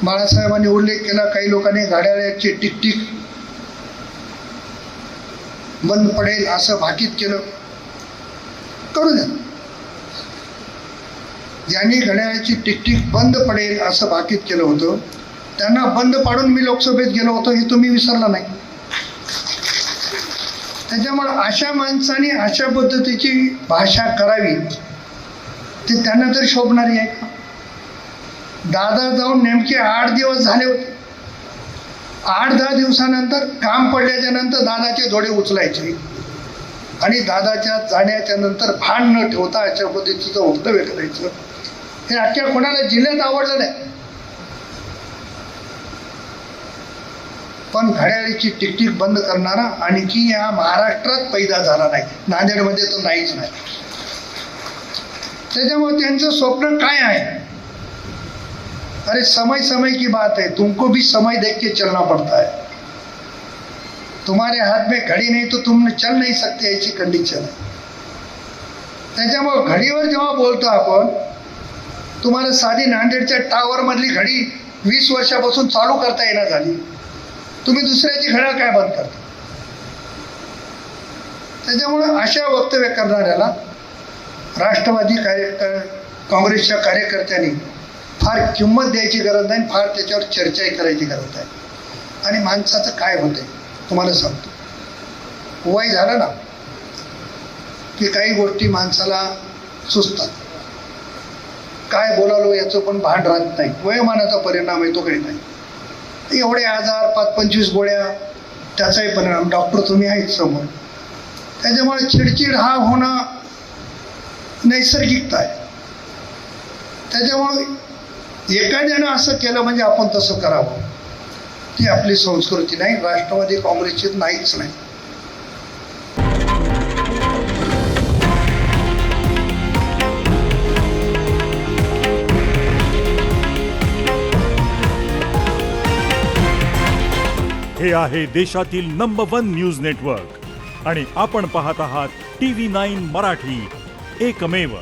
बाळासाहेबांनी उल्लेख केला, काही लोकांनी घड्याळाची टिकटिक बंद पडेल असं भाकीत केलं. करू द्या. ज्यांनी घड्याळाची टिकटिक बंद पडेल असं भाकीत केलं होतं त्यांना बंद पाडून मी लोकसभेत गेलो होतो, हे तुम्ही विसरला नाही. त्याच्यामुळे अशा माणसाने अशा पद्धतीची भाषा करावी ते त्यांना तरी शोभणारी आहे का? दादा जाऊन नेमके 8 दिवस झाले होते. 8-10 दिवसानंतर काम पडल्याच्या नंतर दादाचे डोळे उचलायचे आणि दादाच्या जाण्याच्या नंतर भान न ठेवता अशा पद्धतीचं वक्तव्य करायचं. हे अख्ख्या कोणाला जिल्ह्यात आवडलं नाही. पण घड्याळीची टिकटिक बंद करणारा आणखी या महाराष्ट्रात पैदा झाला नाही, नांदेडमध्ये तर नाहीच नाही. त्याच्यामुळे त्यांचं स्वप्न काय आहे? अरे समय समय की बात है, तुमको भी समय देख के चलना पड़ता है. तुम्हारे हाथ में घड़ी नहीं तो तुम चल नहीं सकते, ऐसी कंडिशन है. त्याच्यामुळे घडीवर जेव्हा बोलतो आपण, तुम्हाला साधी नांदेडच्या टावर मधली घडी 20 वर्षापासून चालू करता येणार झाली, तुम्ही दुसऱ्याची घड्याळ काय बंद करता? त्याच्यामुळे अशा वक्तव्य करणाऱ्याला राष्ट्रवादी काँग्रेसच्या कार्यकर्त्यांनी फार किंमत द्यायची गरज नाही, फार त्याच्यावर चर्चाही करायची गरज नाही. आणि माणसाचं काय होतंय तुम्हाला सांगतो. वय झालं ना की काही गोष्टी माणसाला सुचतात. काय बोलालो याचं पण भान राहत नाही. वयोमानाचा परिणाम आहे तो काही नाही. एवढे आजार, 5-25 गोळ्या, त्याचाही परिणाम. डॉक्टर तुम्ही आहेत समोर. त्याच्यामुळे चिडचिड हा होणं नैसर्गिकता आहे. त्याच्यामुळे एखाद्यानं असं केलं म्हणजे आपण तसं करावं, ती आपली संस्कृती नाही, राष्ट्रवादी काँग्रेसची नाहीच नाही. हे आहे देशातील नंबर 1 न्यूज नेटवर्क आणि आपण पाहत आहात TV9 मराठी, एकमेव.